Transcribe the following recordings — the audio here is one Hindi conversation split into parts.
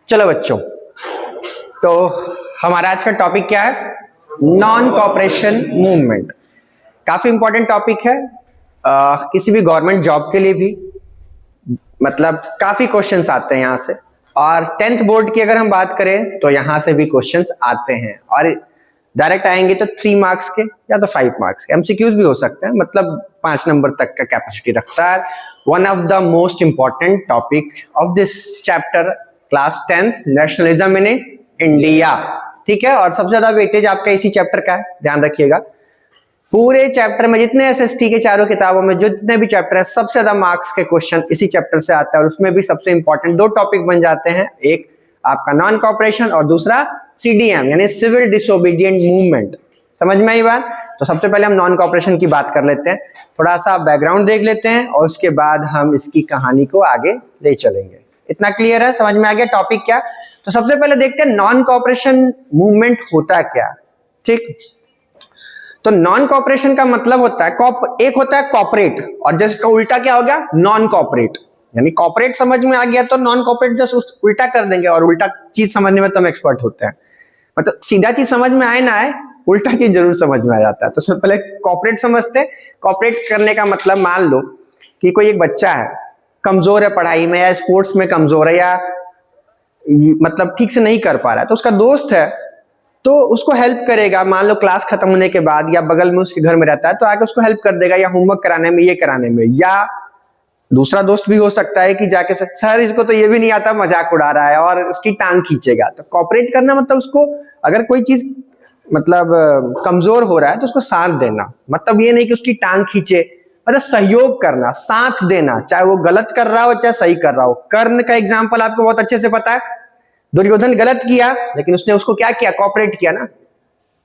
चलो बच्चों, तो हमारा आज का टॉपिक क्या है? Non cooperation movement. काफी इंपॉर्टेंट टॉपिक है किसी भी गवर्नमेंट जॉब के लिए भी, मतलब काफी क्वेश्चंस आते हैं यहाँ से। और 10th बोर्ड की अगर हम बात करें तो यहाँ से भी क्वेश्चंस आते हैं, और डायरेक्ट आएंगे तो 3 मार्क्स के या तो 5 मार्क्स के। एमसीक्यूज भी हो सकते हैं, मतलब 5 नंबर तक का कैपेसिटी रखता है। One of the most important topic of this chapter, class 10th, nationalism in India. ठीक है, और सबसे ज्यादा वेटेज आपका इसी चैप्टर का है, ध्यान रखिएगा। पूरे चैप्टर में जितने एसएसटी के चारों किताबों में जो जितने भी चैप्टर है, सबसे ज्यादा मार्क्स के क्वेश्चन इसी चैप्टर से आता है। और उसमें भी सबसे इंपॉर्टेंट 2 टॉपिक बन जाते हैं, एक आपका नॉन कॉपरेशन और दूसरा सीडीएम यानी सिविल डिसोबीडिएंट मूवमेंट। समझ में आई बात? तो सबसे पहले हम नॉन कॉपरेशन की बात कर लेते हैं, थोड़ा सा बैकग्राउंड देख लेते हैं, और उसके बाद हम इसकी कहानी को आगे ले चलेंगे। इतना क्लियर है? समझ में आ गया टॉपिक क्या? तो सबसे पहले देखते हैं नॉन कॉपरेशन मूवमेंट होता क्या। ठीक, तो नॉन कॉपरेशन का मतलब होता है, एक होता है कॉपरेट, और जिसका उल्टा क्या हो गया? Non cooperate. यानी कॉपरेट समझ में आ गया तो नॉन कॉपरेट जस्ट उल्टा कर देंगे, और उल्टा चीज समझने में तो हम एक्सपर्ट होते हैं। मतलब सीधा चीज समझ में आए ना आए, उल्टा चीज जरूर समझ में आ जाता है। तो सबसे पहले कॉपरेट समझते हैं। कॉपरेट करने का मतलब, मान लो कि कोई एक बच्चा है, कमजोर है पढ़ाई में या स्पोर्ट्स में कमजोर है, या मतलब ठीक से नहीं कर पा रहा है, तो उसका दोस्त है तो उसको हेल्प करेगा। मान लो क्लास खत्म होने के बाद, या बगल में उसके घर में रहता है तो आके उसको हेल्प कर देगा, या होमवर्क कराने में, ये कराने में। या दूसरा दोस्त भी हो सकता है कि जाके सर इसको तो ये भी नहीं आता, मजाक उड़ा रहा है, और उसकी टांग खींचेगा। तो कॉपरेट करना मतलब उसको, अगर कोई चीज मतलब कमजोर हो रहा है तो उसको साथ देना। मतलब ये नहीं कि उसकी टांग खींचे, मतलब सहयोग करना, साथ देना, चाहे वो गलत कर रहा हो चाहे सही कर रहा हो। कर्ण का एग्जाम्पल आपको बहुत अच्छे से पता है। दुर्योधन गलत किया लेकिन उसने उसको क्या किया? कॉपरेट किया ना,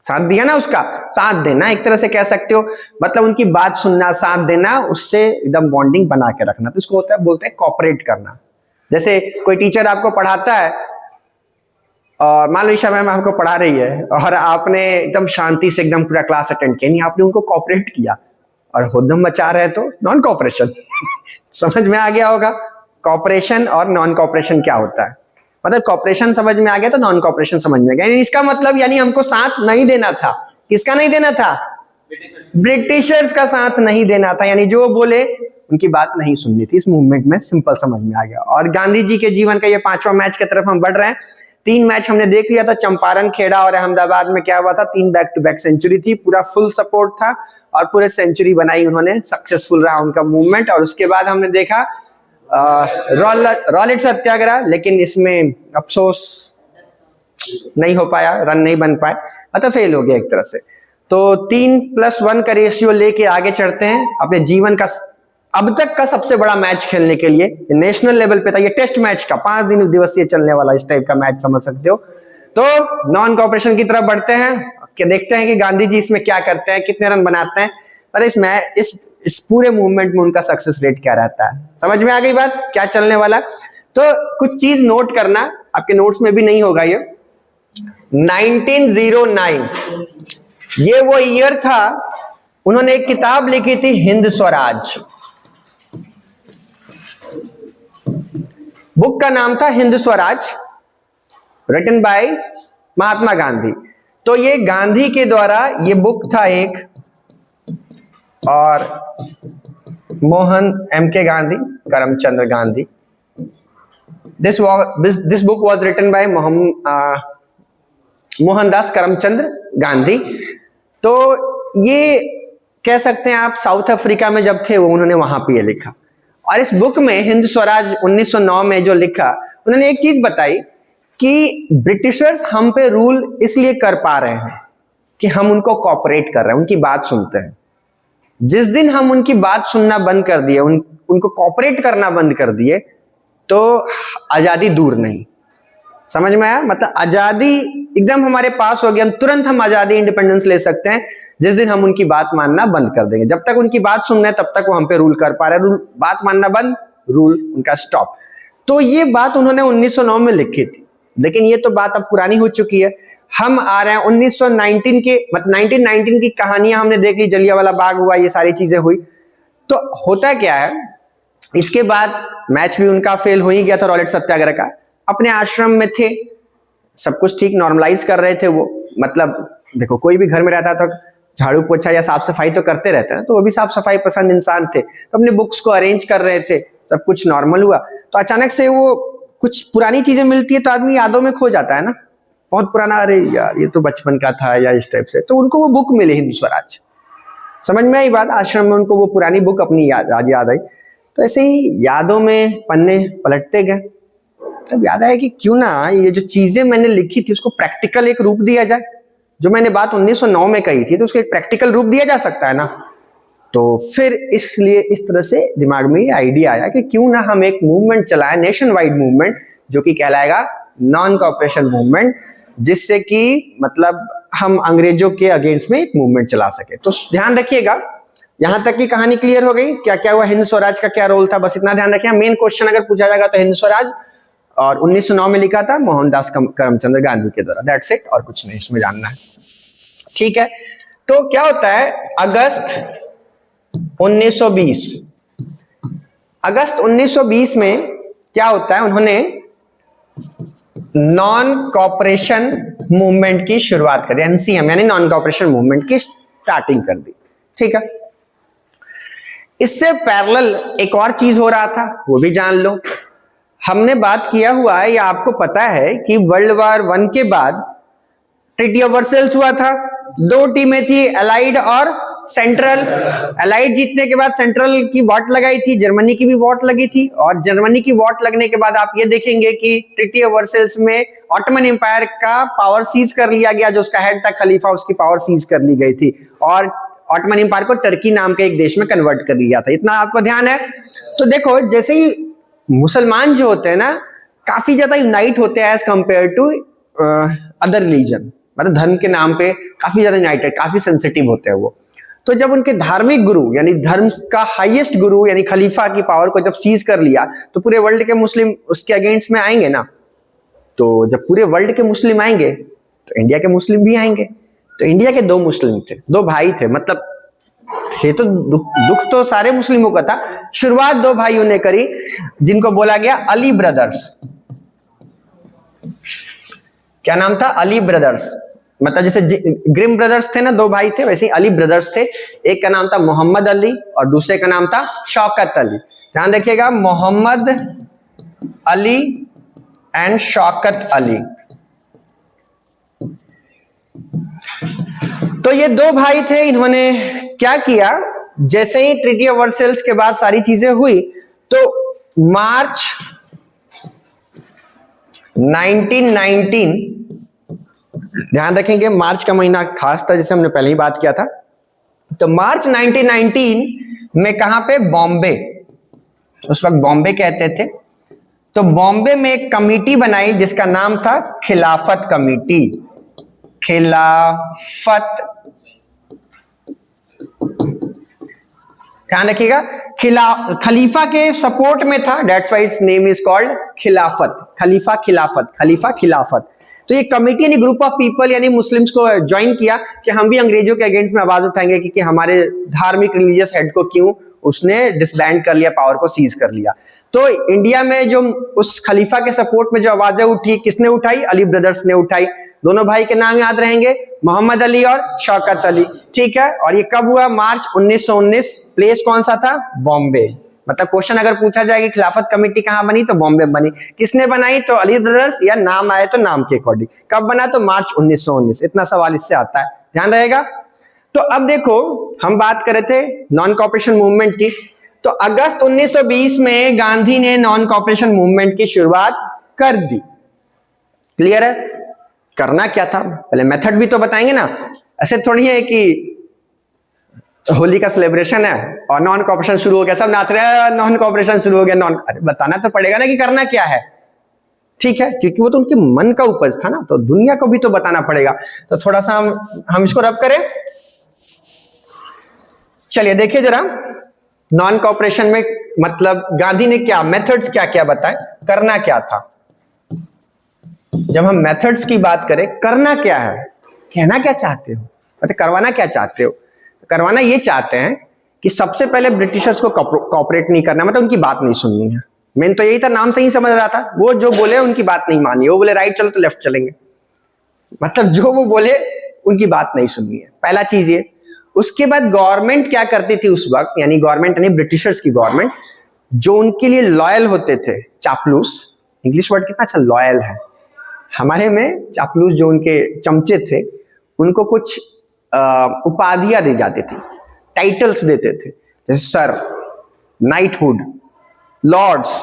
साथ दिया ना, उसका साथ देना एक तरह से कह सकते हो। मतलब उनकी बात सुनना, साथ देना, उससे एकदम बॉन्डिंग बना के रखना, तो इसको होता है, बोलते हैं कॉपरेट करना। जैसे कोई टीचर आपको पढ़ाता है, और मान लो ईशा मैम आपको पढ़ा रही है, और आपने एकदम शांति से एकदम पूरा क्लास अटेंड किया, नहीं आपने उनको कॉपरेट किया, और हुद्दम मचा रहे तो नॉन कॉपरेशन। समझ में आ गया होगा कॉपरेशन और नॉन कॉपरेशन क्या होता है। मतलब कॉपरेशन समझ में आ गया तो नॉन कॉपरेशन समझ में आ गया। इसका मतलब यानी हमको साथ नहीं देना था। किसका नहीं देना था? ब्रिटिशर्स का साथ नहीं देना था, यानी जो बोले उनकी बात नहीं सुननी थी। इस मूवमेंट में सिंपल समझ में आ गया। और गांधी जी के जीवन का ये 5वां मैच की तरफ हम बढ़ रहे हैं। 3 मैच हमने देख लिया था, चंपारण, खेड़ा और अहमदाबाद में क्या हुआ था। 3 बैक टू बैक सेंचुरी थी, पूरा फुल सपोर्ट था, और पूरे सेंचुरी बनाई उन्होंने, सक्सेसफुल रहा उनका मूवमेंट। और उसके बाद हमने देखा रॉलेट सत्याग्रह, लेकिन इसमें अफसोस नहीं हो पाया, रन नहीं बन पाए, मतलब फेल हो गया एक तरह से। तो 3+1 का रेशियो लेके आगे चढ़ते हैं अपने जीवन का अब तक का सबसे बड़ा मैच खेलने के लिए। नेशनल लेवल पे था ये, टेस्ट मैच का 5 दिन दिवसीय चलने वाला इस टाइप का मैच समझ सकते हो। तो नॉन कॉपरेशन की तरफ बढ़ते हैं, कि देखते हैं कि गांधी जी इसमें क्या करते हैं, कितने रन बनाते हैं, और इस पूरे मूवमेंट में उनका सक्सेस रेट क्या रहता है। समझ में आ गई बात क्या चलने वाला। तो कुछ चीज नोट करना, आपके नोट्स में भी नहीं होगा ये। 1909 ये वो ईयर था, उन्होंने एक किताब लिखी थी, हिंद स्वराज। बुक का नाम था हिंद स्वराज, रिटन बाय महात्मा गांधी। तो ये गांधी के द्वारा ये बुक था एक, और Mohan M.K. Gandhi, Karamchand Gandhi. This book was written by Mohandas Karamchand Gandhi. तो ये कह सकते हैं आप, साउथ अफ्रीका में जब थे वो, उन्होंने वहां पे ये लिखा। और इस बुक में हिंद स्वराज 1909 में जो लिखा, उन्होंने एक चीज बताई कि ब्रिटिशर्स हम पे रूल इसलिए कर पा रहे हैं कि हम उनको कॉपरेट कर रहे हैं, उनकी बात सुनते हैं। जिस दिन हम उनकी बात सुनना बंद कर दिए, उनको कॉपरेट करना बंद कर दिए, तो आजादी दूर नहीं। समझ में आया? मतलब आजादी एकदम हमारे पास हो गया, तुरंत हम आजादी, इंडिपेंडेंस ले सकते हैं जिस दिन हम उनकी बात मानना बंद कर देंगे। जब तक उनकी बात सुन रहे हैं तब तक वो हम पे रूल कर पा रहे हैं। बात मानना बंद, रूल उनका स्टॉप। तो ये बात उन्होंने 1909 में लिखी थी। लेकिन ये तो बात अब पुरानी हो चुकी है। हम आ रहे हैं 1919 के, मतलब 1919 की कहानियां हमने देख ली, जलियांवाला बाग हुआ, ये सारी चीजें हुई। तो होता क्या है, इसके बाद मैच भी उनका फेल हो ही गया था, रॉलेट सत्याग्रह का। अपने आश्रम में थे, सब कुछ ठीक नॉर्मलाइज कर रहे थे वो। मतलब देखो, कोई भी घर में रहता तो झाड़ू पोछा या साफ सफाई तो करते रहते हैं, तो वो भी साफ सफाई पसंद इंसान थे, तो अपने बुक्स को अरेंज कर रहे थे, सब कुछ नॉर्मल हुआ। तो अचानक से वो कुछ पुरानी चीजें मिलती है तो आदमी यादों में खो जाता है ना, बहुत पुराना, अरे यार ये तो बचपन का था या इस टाइप से। तो उनको वो बुक मिली हिंदू स्वराज, समझ में आई बात। आश्रम में उनको वो पुरानी बुक अपनी याद आई। तो ऐसे ही यादों में पन्ने पलटते गए, तब याद आया कि क्यों ना ये जो चीजें मैंने लिखी थी उसको प्रैक्टिकल एक रूप दिया जाए। जो मैंने बात 1909 में कही थी तो उसको एक प्रैक्टिकल रूप दिया जा सकता है ना। तो फिर इसलिए इस तरह से दिमाग में ये आइडिया आया कि क्यों ना हम एक मूवमेंट चलाएं, नेशन वाइड मूवमेंट, जो कि कहलाएगा नॉन कॉपरेशन मूवमेंट, जिससे कि मतलब हम अंग्रेजों के अगेंस्ट में एक मूवमेंट चला सके। तो ध्यान रखिएगा, यहां तक की कहानी क्लियर हो गई, क्या क्या हुआ, हिंद स्वराज का क्या रोल था, बस इतना ध्यान रखिए। मेन क्वेश्चन अगर पूछा जाएगा तो हिंद स्वराज, और 1909 में लिखा था मोहनदास करमचंद गांधी के द्वारा, दैट्स इट, और कुछ नहीं इसमें जानना है। ठीक है, तो क्या होता है, अगस्त 1920, अगस्त 1920 में क्या होता है, उन्होंने नॉन कॉपरेशन मूवमेंट की शुरुआत कर दी, एनसीएम यानी नॉन कॉपरेशन मूवमेंट की स्टार्टिंग कर दी। ठीक है, इससे पैरेलल एक और चीज हो रहा था, वो भी जान लो। हमने बात किया हुआ है या आपको पता है कि वर्ल्ड वॉर 1 के बाद ट्रीटी ऑफ वर्सेल्स हुआ था। दो टीमें थी, अलाइड और सेंट्रल। अलाइड जीतने के बाद सेंट्रल की वोट लगाई थी, जर्मनी की भी वोट लगी थी, और जर्मनी की वोट लगने के बाद आप ये देखेंगे कि ट्रीटी ऑफ वर्सेल्स में ऑटोमन एम्पायर का पावर सीज कर लिया गया, जो उसका हेड था खलीफा, उसकी पावर सीज कर ली गई थी, और ऑटोमन एम्पायर को टर्की नाम के एक देश में कन्वर्ट कर लिया था। इतना आपको ध्यान है। तो देखो, जैसे ही मुसलमान जो होते हैं ना, काफी ज्यादा यूनाइट होते हैं as compared to other religion, मतलब धर्म के नाम पे काफी ज्यादा यूनाइटेड, काफी सेंसिटिव होते हैं वो। तो जब उनके धार्मिक गुरु यानी धर्म का हाईएस्ट गुरु यानी खलीफा की पावर को जब सीज कर लिया, तो पूरे वर्ल्ड के मुस्लिम उसके अगेंस्ट में आएंगे ना। तो जब पूरे वर्ल्ड के मुस्लिम आएंगे तो इंडिया के मुस्लिम भी आएंगे। तो इंडिया के दो मुस्लिम थे, दो भाई थे, मतलब ये तो दुख तो सारे मुस्लिमों का था। शुरुआत दो भाइयों ने करी जिनको बोला गया अली ब्रदर्स। क्या नाम था? अली ब्रदर्स। मतलब जैसे ग्रिम ब्रदर्स थे ना, दो भाई थे, वैसे ही अली ब्रदर्स थे। एक का नाम था मोहम्मद अली और दूसरे का नाम था शौकत अली। ध्यान रखिएगा, मोहम्मद अली एंड शौकत अली। तो ये दो भाई थे, इन्होंने क्या किया, जैसे ही ट्रीटी ऑफ वर्सेल्स के बाद सारी चीजें हुई, तो मार्च 1919, ध्यान रखेंगे मार्च का महीना खास था, जैसे हमने पहले ही बात किया था। तो मार्च 1919 में कहां पे? बॉम्बे, उस वक्त बॉम्बे कहते थे। तो बॉम्बे में एक कमेटी बनाई जिसका नाम था खिलाफत कमेटी। खिलाफत, ध्यान रखिएगा, खलीफा के सपोर्ट में था, that's why it's name is called खिलाफत। खलीफा खिलाफत, खलीफा खिलाफत। तो ये कमेटी यानी ग्रुप ऑफ पीपल यानी मुस्लिम्स को ज्वाइन किया कि हम भी अंग्रेजों के अगेंस्ट में आवाज उठाएंगे कि हमारे धार्मिक रिलीजियस हेड को क्यों उसने डिसबैंड कर लिया, पावर को सीज कर लिया। तो इंडिया में जो उस खलीफा के सपोर्ट में जो आवाजें उठी, किसने उठाई? अली ब्रदर्स ने उठाई। दोनों भाई के नाम याद रहेंगे, मोहम्मद अली और शौकत अली। ठीक है, और ये कब हुआ? मार्च 1919। प्लेस कौन सा था? बॉम्बे। मतलब क्वेश्चन अगर पूछा जाए कि खिलाफत कमेटी कहां बनी, तो बॉम्बे बनी। किसने बनाई? तो अली ब्रदर्स, या नाम आए तो नाम के अकॉर्डिंग। कब बना? तो मार्च 1919। इतना सवाल इससे आता है, ध्यान रहेगा। तो अब देखो, हम बात कर रहे थे नॉन कॉपरेशन मूवमेंट की। तो अगस्त 1920 में गांधी ने नॉन कॉपरेशन मूवमेंट की शुरुआत कर दी। क्लियर है? करना क्या था, पहले मेथड भी तो बताएंगे ना। ऐसे थोड़ी है कि होली का सेलिब्रेशन है और नॉन कॉपरेशन शुरू हो गया, सब नाच रहे हैं, नॉन कॉपरेशन शुरू हो गया, नॉन। अरे बताना तो पड़ेगा ना कि करना क्या है। ठीक है, क्योंकि वो तो उनके मन का उपज था ना, तो दुनिया को भी तो बताना पड़ेगा। तो थोड़ा सा हम इसको रब करें। चलिए देखिए जरा, नॉन कॉपरेशन में मतलब गांधी ने क्या मेथड्स क्या क्या बताए, करना क्या था। जब हम मेथड्स की बात करें, करना क्या है, कहना क्या चाहते हो, मतलब करवाना क्या चाहते हो? करवाना ये चाहते हैं कि सबसे पहले ब्रिटिशर्स को कॉपरेट नहीं करना, मतलब उनकी बात नहीं सुननी है। मेन तो यही था, नाम से ही समझ रहा था। वो जो बोले उनकी बात नहीं मानी, वो बोले राइट चलो तो लेफ्ट चलेंगे, मतलब जो वो बोले उनकी बात नहीं सुननी है, पहला चीज ये। उसके बाद गवर्नमेंट क्या करती थी उस वक्त, यानी गवर्नमेंट यानी ब्रिटिशर्स की गवर्नमेंट, जो उनके लिए लॉयल होते थे, चापलूस, इंग्लिश वर्ड कितना अच्छा लॉयल है, हमारे में चापलूस जो उनके चमचे थे, उनको कुछ उपाधियां दी जाती थी, टाइटल्स देते थे, जैसे सर, नाइटहुड, लॉर्ड्स।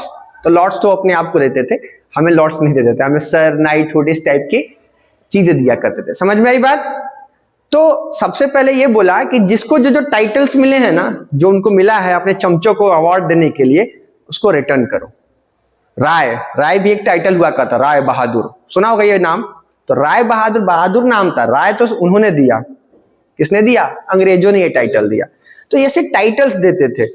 तो लॉर्ड्स तो अपने आप को देते थे, हमें लॉर्ड्स नहीं देते थे, हमें सर, नाइटहुड, इस टाइप की चीजें दिया करते थे। समझ में आई बात? तो सबसे पहले ये बोला कि जिसको जो जो टाइटल्स मिले हैं ना, जो उनको मिला है अपने चमचों को अवार्ड देने के लिए, उसको रिटर्न करो। राय, राय भी एक टाइटल हुआ करता, राय बहादुर, सुना होगा ये नाम। तो राय बहादुर, बहादुर नाम था, राय तो उन्होंने दिया। किसने दिया? अंग्रेजों ने ये टाइटल दिया। तो ऐसे टाइटल्स देते थे,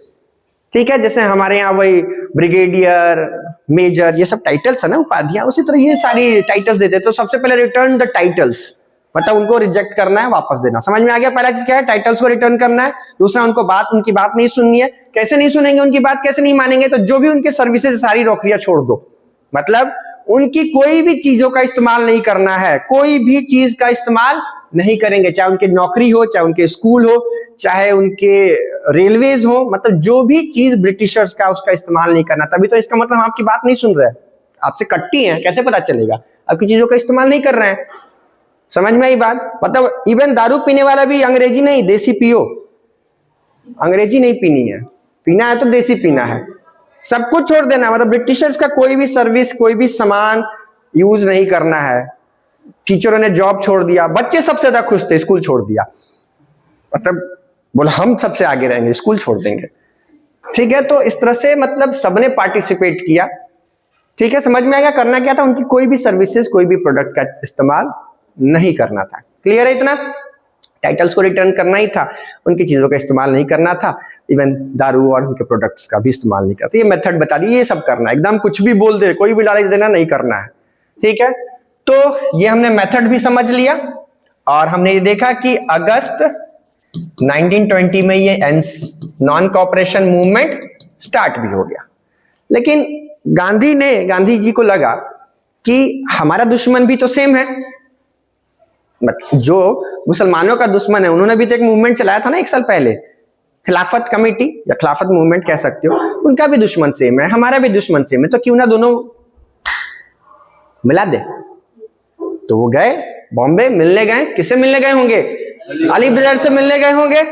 ठीक है, जैसे हमारे यहाँ वही ब्रिगेडियर, मेजर, ये सब टाइटल्स है ना, उपाधियां, उसी तरह ये सारी टाइटल्स देते थे। तो सबसे पहले रिटर्न द टाइटल्स, मतलब उनको रिजेक्ट करना है, वापस देना। समझ में आ गया? पहला चीज क्या है? टाइटल्स को रिटर्न करना है। दूसरा, उनकी बात नहीं सुननी है। कैसे नहीं सुनेंगे? उनकी बात कैसे नहीं मानेंगे? तो जो भी उनके सर्विसेज सारी नौकरियां छोड़ दो, मतलब उनकी कोई भी चीजों का इस्तेमाल नहीं करना है, कोई भी चीज का इस्तेमाल नहीं करेंगे, चाहे उनकी नौकरी हो, चाहे उनके स्कूल हो, चाहे उनके रेलवेज हो, मतलब जो भी चीज ब्रिटिशर्स का, उसका इस्तेमाल नहीं करना। तभी तो इसका मतलब हम आपकी बात नहीं सुन रहे हैं, आपसे कट्टी हैं, कैसे पता चलेगा? आपकी चीजों का इस्तेमाल नहीं कर रहे हैं। समझ में आई बात? मतलब इवन दारू पीने वाला भी अंग्रेजी नहीं, देसी पियो, अंग्रेजी नहीं पीनी है, पीना है तो देसी पीना है, सब कुछ छोड़ देना। मतलब ब्रिटिशर्स का कोई भी सर्विस, कोई भी सामान यूज नहीं करना है। टीचरों ने जॉब छोड़ दिया, बच्चे सबसे ज्यादा खुश थे, स्कूल छोड़ दिया, मतलब बोला हम सबसे आगे रहेंगे, स्कूल छोड़ देंगे, ठीक है। तो इस तरह से मतलब सबने पार्टिसिपेट किया, ठीक है। समझ में आ गया? करना क्या था? उनकी कोई भी सर्विसेज, कोई भी प्रोडक्ट का इस्तेमाल नहीं करना था। क्लियर है इतना? टाइटल्स को रिटर्न करना ही था, उनकी चीजों का इस्तेमाल नहीं करना था, इवन दारू और उनके प्रोडक्ट्स का भी इस्तेमाल नहीं करता। ये मेथड बता दी, ये सब करना है, एकदम कुछ भी बोल दे, कोई भी लालच देना नहीं करना है, ठीक है। तो ये हमने मेथड भी समझ लिया, और हमने ये देखा कि अगस्त 1920 में ये नॉन कॉपरेशन मूवमेंट स्टार्ट भी हो गया। लेकिन गांधी जी को लगा कि हमारा दुश्मन भी तो सेम है, मतलब जो मुसलमानों का दुश्मन है, उन्होंने भी तो एक मूवमेंट चलाया था ना 1 साल पहले, खिलाफत कमेटी या खिलाफत मूवमेंट कह सकते हो, उनका भी दुश्मन सेम है, हमारा भी दुश्मन सेम है, तो क्यों ना दोनों मिला दे। तो वो गए बॉम्बे, मिलने गए। किससे मिलने गए होंगे? अली ब्रदर से मिलने गए होंगे।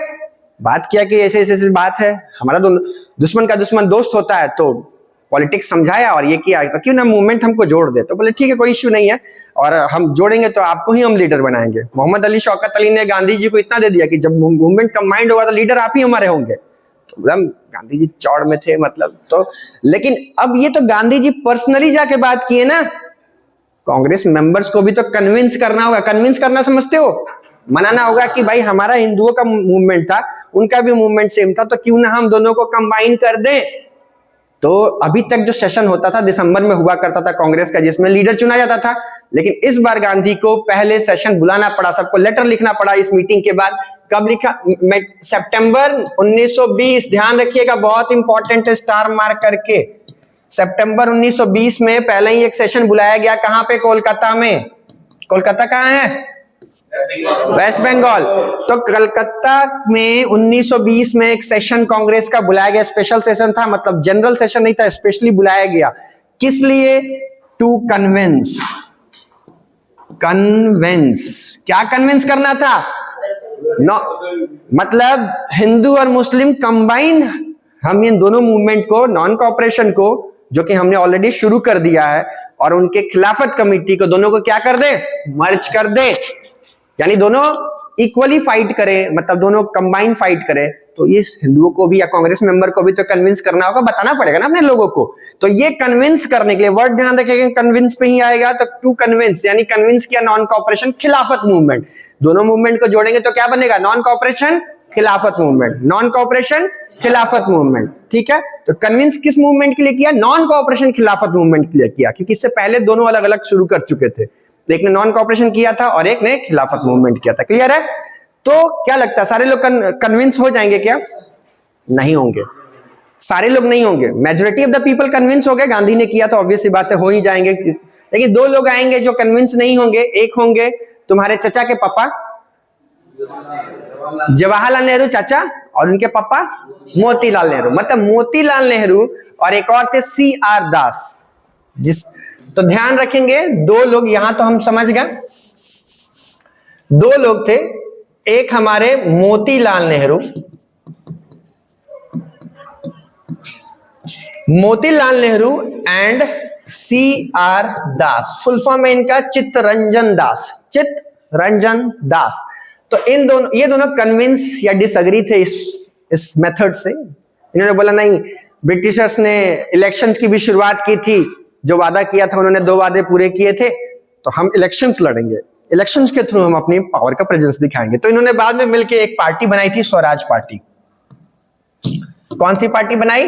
बात किया कि ऐसे ऐसे बात है, हमारा दुश्मन का दुश्मन दोस्त होता है, तो पॉलिटिक्स समझाया और ये किया, तो क्यों ना मूवमेंट हमको जोड़ दे। तो बोले ठीक है, कोई इश्यू नहीं है, और हम जोड़ेंगे तो आपको ही हम लीडर बनाएंगे। मोहम्मद अली शौकत अली ने गांधी जी को इतना दे दिया कि जब मूवमेंट कंबाइंड होगा तो लीडर आप ही हमारे होंगे। तो गांधी जी चौड़ में थे, मतलब तो। लेकिन अब ये तो गांधी जी पर्सनली जाके बात किए ना, कांग्रेस मेंबर्स को भी तो कन्विंस करना होगा। कन्विंस करना समझते हो? मनाना होगा कि भाई हमारा हिंदुओं का मूवमेंट था, उनका भी मूवमेंट सेम था, तो क्यों ना हम दोनों को कंबाइन कर दें। तो अभी तक जो सेशन होता था दिसंबर में हुआ करता था कांग्रेस का, जिसमें लीडर चुना जाता था, लेकिन इस बार गांधी को पहले सेशन बुलाना पड़ा, सबको लेटर लिखना पड़ा इस मीटिंग के बाद। कब लिखा? सितंबर 1920, ध्यान रखिएगा, बहुत इंपॉर्टेंट है, स्टार मार्क करके। सितंबर 1920 में पहले ही एक सेशन बुलाया गया। कहां पे? कोलकाता में। कोलकाता कहां है? वेस्ट बंगाल। तो कलकत्ता में 1920 में एक सेशन कांग्रेस का बुलाया गया, स्पेशल सेशन था, मतलब जनरल सेशन नहीं था, स्पेशली बुलाया गया। किस लिए? To convince. क्या कन्विंस करना था? मतलब हिंदू और मुस्लिम कंबाइन, हम इन दोनों मूवमेंट को, नॉन कॉपरेशन को, जो कि हमने ऑलरेडी शुरू कर दिया है, और उनके खिलाफत कमेटी को, दोनों को क्या कर दे? मर्ज कर दे, यानी दोनों इक्वली फाइट करें, मतलब दोनों कंबाइन फाइट करें। तो ये हिंदुओं को भी या कांग्रेस मेंबर को भी तो कन्विंस करना होगा, बताना पड़ेगा ना अपने लोगों को। तो ये कन्विंस करने के लिए वर्ड ध्यान रखेंगे, कन्विंस पे ही आएगा। तो टू कन्विंस, यानी कन्विंस किया नॉन कॉपरेशन खिलाफत मूवमेंट। दोनों मूवमेंट को जोड़ेंगे तो क्या बनेगा? नॉन कॉपरेशन खिलाफत मूवमेंट। नॉन कॉपरेशन खिलाफत मूवमेंट, ठीक है। तो कन्विंस किस मूवमेंट के लिए किया? नॉन कोऑपरेशन खिलाफत मूवमेंट के लिए किया, क्योंकि इससे पहले दोनों अलग अलग शुरू कर चुके थे। एक ने नॉन कोऑपरेशन किया था और एक ने खिलाफत मूवमेंट किया था। क्लियर है? तो क्या लगता है सारे लोग कन्विंस हो जाएंगे क्या? नहीं होंगे, सारे लोग नहीं होंगे। Majority of the people convince हो गए, गांधी ने किया तो ऑब्वियसली बात है हो ही जाएंगे। लेकिन दो लोग आएंगे जो कन्विंस नहीं होंगे। एक होंगे तुम्हारे चचा के पापा जवाहरलाल नेहरू चाचा, और उनके पापा मोतीलाल नेहरू, मतलब मोतीलाल नेहरू, और एक और थे CR दास। तो ध्यान रखेंगे दो लोग, यहां तो हम समझ गए दो लोग थे, एक हमारे Motilal Nehru, and CR Das. Full form है इनका चित्तरंजन दास, चित्तरंजन दास। तो ये दोनों कन्विंस या डिसएग्री थे इस मेथड से। इन्होंने बोला नहीं, ब्रिटिशर्स ने इलेक्शंस की भी शुरुआत की थी, जो वादा किया था उन्होंने 2 वादे पूरे किए थे, तो हम इलेक्शंस लड़ेंगे, इलेक्शंस के थ्रू हम अपनी पावर का प्रेजेंस दिखाएंगे। तो इन्होंने बाद में मिलकर एक पार्टी बनाई थी, स्वराज पार्टी। कौन सी पार्टी बनाई?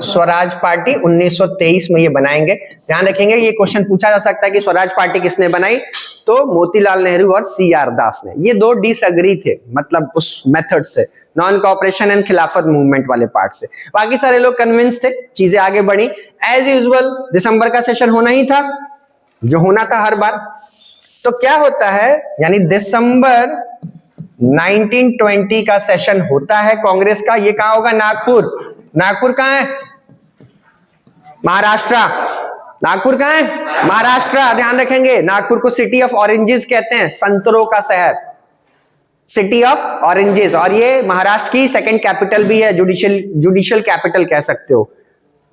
स्वराज पार्टी। 1923 में ये बनाएंगे। ध्यान रखेंगे ये क्वेश्चन पूछा जा सकता है कि स्वराज पार्टी किसने बनाई? तो मोतीलाल नेहरू और CR दास ने। ये दो डिसएग्री थे, मतलब उस मेथड से, नॉन कोऑपरेशन एंड खिलाफत मूवमेंट वाले पार्ट से। बाकी सारे लोग कन्विंस थे, चीजें आगे बढ़ी। एज यूजुअल दिसंबर का सेशन होना ही था, जो होना था हर बार। तो क्या होता है, यानी दिसंबर 1920 का सेशन होता है कांग्रेस का। ये कहां होगा? नागपुर। नागपुर कहां है? महाराष्ट्र। नागपुर कहां है? महाराष्ट्र। ध्यान रखेंगे, नागपुर को सिटी ऑफ ऑरेंजेस कहते हैं, संतरों का शहर, सिटी ऑफ ऑरेंजेस। और ये महाराष्ट्र की सेकंड कैपिटल भी है, जुडिशियल कैपिटल कह सकते हो,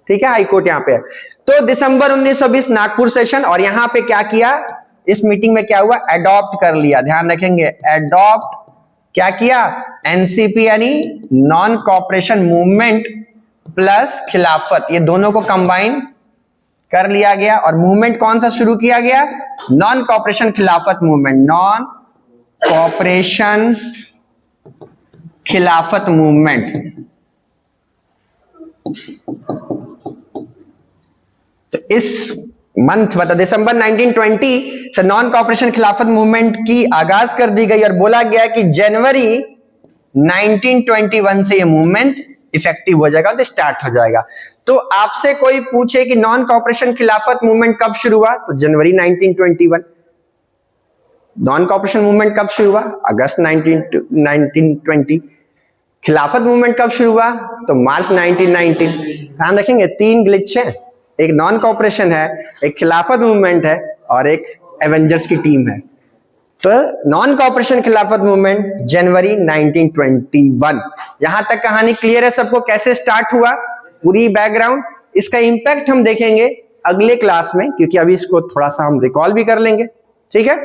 ठीक है। हाईकोर्ट यहाँ पे है। तो दिसंबर 1920 नागपुर सेशन। और यहां पे क्या किया इस मीटिंग में? क्या हुआ? एडॉप्ट कर लिया। ध्यान रखेंगे, एडॉप्ट क्या किया? एनसीपी यानी नॉन कोऑपरेशन मूवमेंट प्लस खिलाफत, ये दोनों को कंबाइन कर लिया गया। और मूवमेंट कौन सा शुरू किया गया? नॉन कोऑपरेशन खिलाफत मूवमेंट, नॉन कोऑपरेशन खिलाफत मूवमेंट। तो इस मंथ मतलब दिसंबर 1920 से नॉन कोऑपरेशन खिलाफत मूवमेंट की आगाज कर दी गई और बोला गया कि जनवरी 1921 से ये मूवमेंट इफेक्टिव हो जाएगा, तो स्टार्ट हो जाएगा। तो आपसे कोई पूछे कि नॉन कोऑपरेशन खिलाफत मूवमेंट कब शुरू हुआ, तो जनवरी 1921। नॉन कोऑपरेशन मूवमेंट कब शुरू हुआ? अगस्त 1920। खिलाफत मूवमेंट कब शुरू हुआ? तो मार्च 1919। ध्यान रखेंगे 3 ग्लिच है, एक नॉन कोऑपरेशन है, एक खिलाफत मूवमेंट है, और एक एवेंजर्स की टीम है। तो नॉन कोऑपरेशन खिलाफत मूवमेंट जनवरी 1921। यहां तक कहानी क्लियर है सबको, कैसे स्टार्ट हुआ, पूरी बैकग्राउंड। इसका इंपैक्ट हम देखेंगे अगले क्लास में, क्योंकि अभी इसको थोड़ा सा हम रिकॉल भी कर लेंगे, ठीक है।